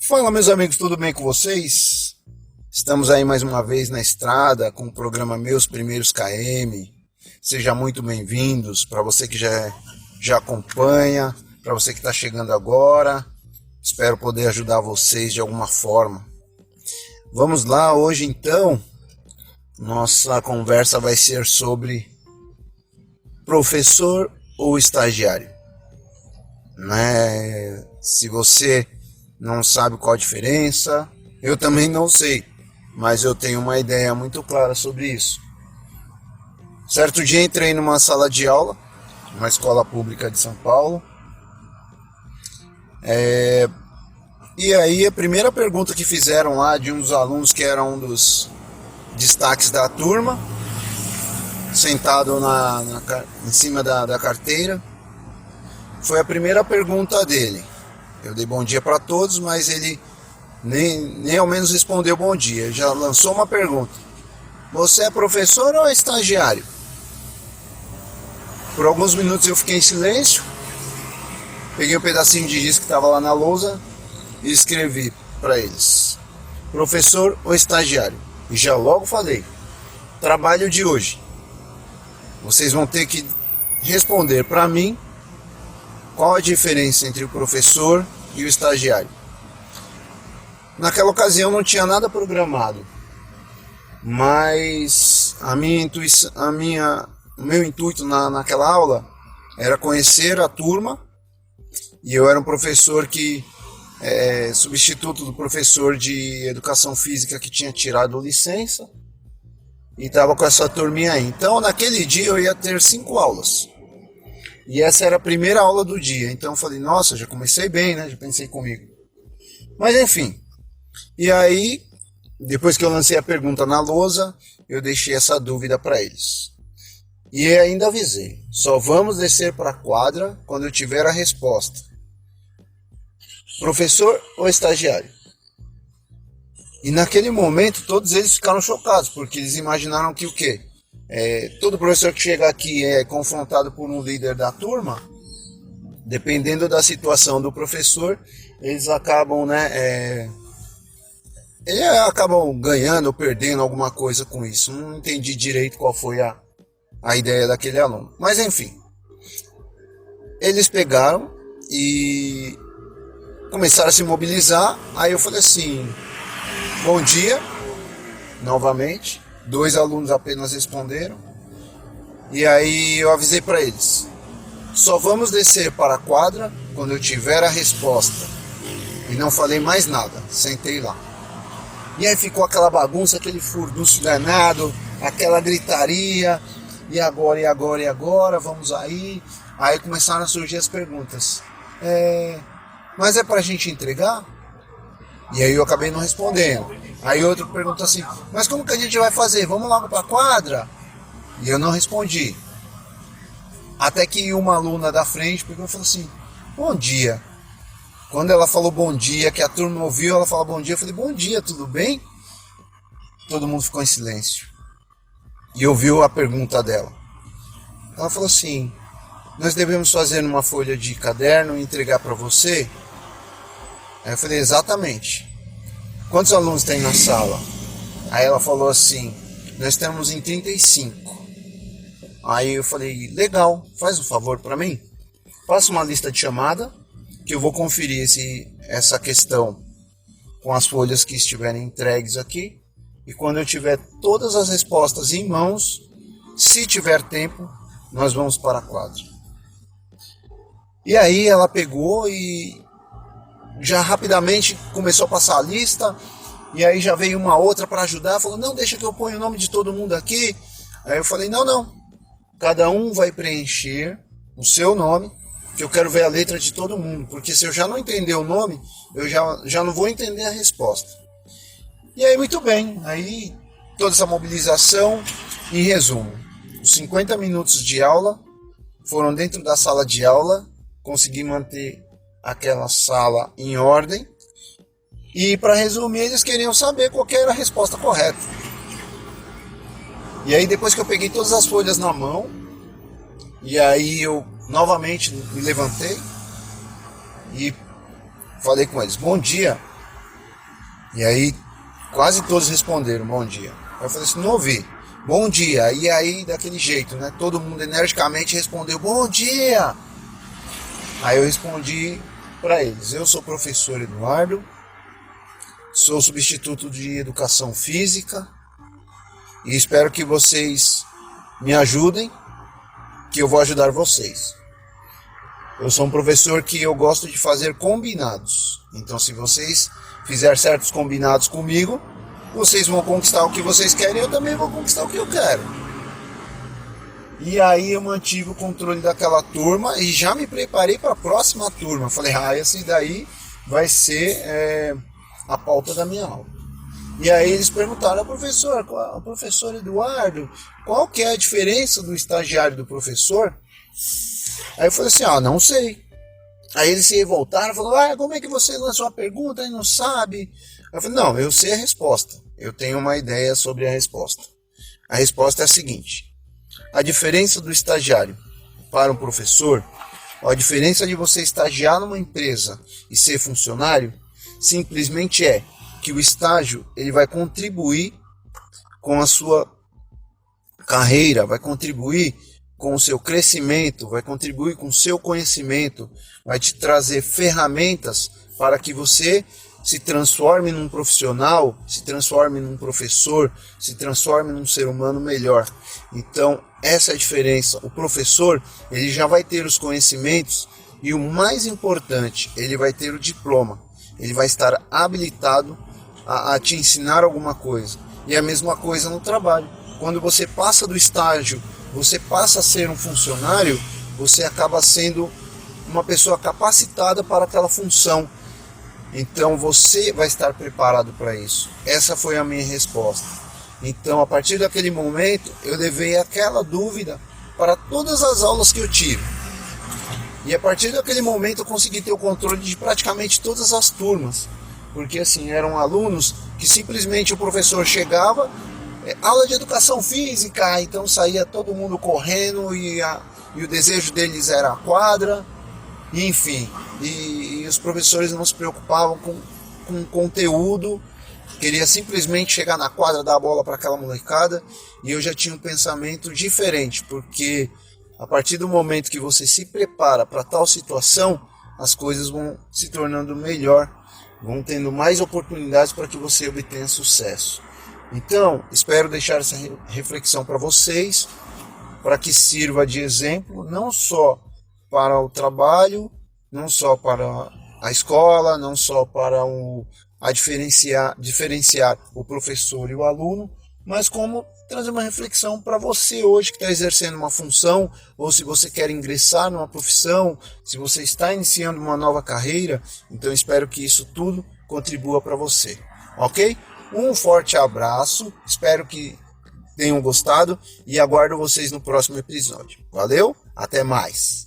Fala, meus amigos, tudo bem com vocês? Estamos aí mais uma vez na estrada com o programa Meus Primeiros KM. Sejam muito bem-vindos. Para você que já acompanha, para você que está chegando agora, espero poder ajudar vocês de alguma forma. Vamos lá, hoje então, nossa conversa vai ser sobre professor ou estagiário, né? Se você não sabe qual a diferença, eu também não sei, mas eu tenho uma ideia muito clara sobre isso. Certo dia entrei numa sala de aula, uma escola pública de São Paulo, e aí a primeira pergunta que fizeram lá de um dos alunos que era um dos destaques da turma, sentado em cima da carteira, foi a primeira pergunta dele. Eu dei bom dia para todos, mas ele nem ao menos respondeu bom dia. Ele já lançou uma pergunta: você é professor ou é estagiário? Por alguns minutos eu fiquei em silêncio, peguei um pedacinho de giz que estava lá na lousa e escrevi para eles: professor ou estagiário? E já logo falei: trabalho de hoje, vocês vão ter que responder para mim qual a diferença entre o professor e o estagiário. Naquela ocasião não tinha nada programado, mas o meu intuito naquela aula era conhecer a turma, e eu era um professor substituto do professor de educação física que tinha tirado licença e estava com essa turminha aí. Então naquele dia eu ia ter 5 aulas. E essa era a primeira aula do dia. Então eu falei, nossa, já comecei bem, né? Já pensei comigo. Mas enfim. E aí, depois que eu lancei a pergunta na lousa, eu deixei essa dúvida para eles. E ainda avisei: só vamos descer para a quadra quando eu tiver a resposta. Professor ou estagiário? E naquele momento todos eles ficaram chocados, porque eles imaginaram que o quê? Todo professor que chega aqui é confrontado por um líder da turma. Dependendo da situação do professor, eles acabam, acabam ganhando ou perdendo alguma coisa com isso. Não entendi direito qual foi a ideia daquele aluno. Mas enfim, eles pegaram e começaram a se mobilizar. Aí eu falei assim: bom dia, novamente. 2 alunos apenas responderam. E aí eu avisei para eles: só vamos descer para a quadra quando eu tiver a resposta. E não falei mais nada, sentei lá. E aí ficou aquela bagunça, aquele furdunço danado, aquela gritaria: e agora, vamos aí. Aí começaram a surgir as perguntas: mas é pra gente entregar? E aí eu acabei não respondendo. Aí outro perguntou assim: mas como que a gente vai fazer? Vamos logo pra quadra? E eu não respondi. Até que uma aluna da frente pegou e falou assim: bom dia. Quando ela falou bom dia, que a turma ouviu ela falar bom dia, eu falei: bom dia, tudo bem? Todo mundo ficou em silêncio e ouviu a pergunta dela. Ela falou assim: nós devemos fazer numa folha de caderno e entregar para você? Aí eu falei: exatamente. Quantos alunos tem na sala? Aí ela falou assim: nós estamos em 35. Aí eu falei: legal, faz um favor para mim. Faça uma lista de chamada, que eu vou conferir essa questão com as folhas que estiverem entregues aqui. E quando eu tiver todas as respostas em mãos, se tiver tempo, nós vamos para a quadra. E aí ela pegou e já rapidamente começou a passar a lista. E aí já veio uma outra para ajudar, falou: não, deixa que eu ponho o nome de todo mundo aqui. Aí eu falei: não, cada um vai preencher o seu nome, que eu quero ver a letra de todo mundo, porque se eu já não entender o nome, eu já não vou entender a resposta. E aí, muito bem, aí toda essa mobilização. Em resumo, os 50 minutos de aula foram dentro da sala de aula, consegui manter aquela sala em ordem. E para resumir, eles queriam saber qual que era a resposta correta. E aí depois que eu peguei todas as folhas na mão, e aí eu novamente me levantei e falei com eles: bom dia, E aí quase todos responderam bom dia. Eu falei assim, não ouvi. Bom dia. E aí daquele jeito, né? Todo mundo energicamente respondeu bom dia. Aí eu respondi para eles, eu sou professor Eduardo, sou substituto de educação física e espero que vocês me ajudem, que eu vou ajudar vocês. Eu sou um professor que eu gosto de fazer combinados. Então, se vocês fizerem certos combinados comigo, vocês vão conquistar o que vocês querem e eu também vou conquistar o que eu quero. E aí eu mantive o controle daquela turma e já me preparei para a próxima turma. Falei, esse daí vai ser a pauta da minha aula. E aí eles perguntaram, professor Eduardo, qual que é a diferença do estagiário e do professor? Aí eu falei assim, não sei. Aí eles se revoltaram, falaram, como é que você lançou uma pergunta e não sabe? Aí eu falei, não, eu sei a resposta. Eu tenho uma ideia sobre a resposta. A resposta é a seguinte. A diferença do estagiário para um professor, a diferença de você estagiar numa empresa e ser funcionário, simplesmente é que o estágio ele vai contribuir com a sua carreira, vai contribuir com o seu crescimento, vai contribuir com o seu conhecimento, vai te trazer ferramentas para que você se transforme num profissional, se transforme num professor, se transforme num ser humano melhor. Então, essa é a diferença. O professor, ele já vai ter os conhecimentos e o mais importante, ele vai ter o diploma. Ele vai estar habilitado a te ensinar alguma coisa. E a mesma coisa no trabalho. Quando você passa do estágio, você passa a ser um funcionário, você acaba sendo uma pessoa capacitada para aquela função. Então você vai estar preparado para isso. Essa foi a minha resposta. Então a partir daquele momento eu levei aquela dúvida para todas as aulas que eu tive. E a partir daquele momento eu consegui ter o controle de praticamente todas as turmas. Porque assim, eram alunos que simplesmente o professor chegava, aula de educação física, então saía todo mundo correndo e o desejo deles era a quadra, e enfim. E os professores não se preocupavam com conteúdo, queria simplesmente chegar na quadra, dar a bola para aquela molecada, e eu já tinha um pensamento diferente, porque a partir do momento que você se prepara para tal situação, as coisas vão se tornando melhor, vão tendo mais oportunidades para que você obtenha sucesso. Então, espero deixar essa reflexão para vocês, para que sirva de exemplo, não só para o trabalho, não só para a escola, não só para diferenciar o professor e o aluno, mas como trazer uma reflexão para você hoje que está exercendo uma função, ou se você quer ingressar numa profissão, se você está iniciando uma nova carreira. Então espero que isso tudo contribua para você, ok? Um forte abraço, espero que tenham gostado e aguardo vocês no próximo episódio. Valeu, até mais!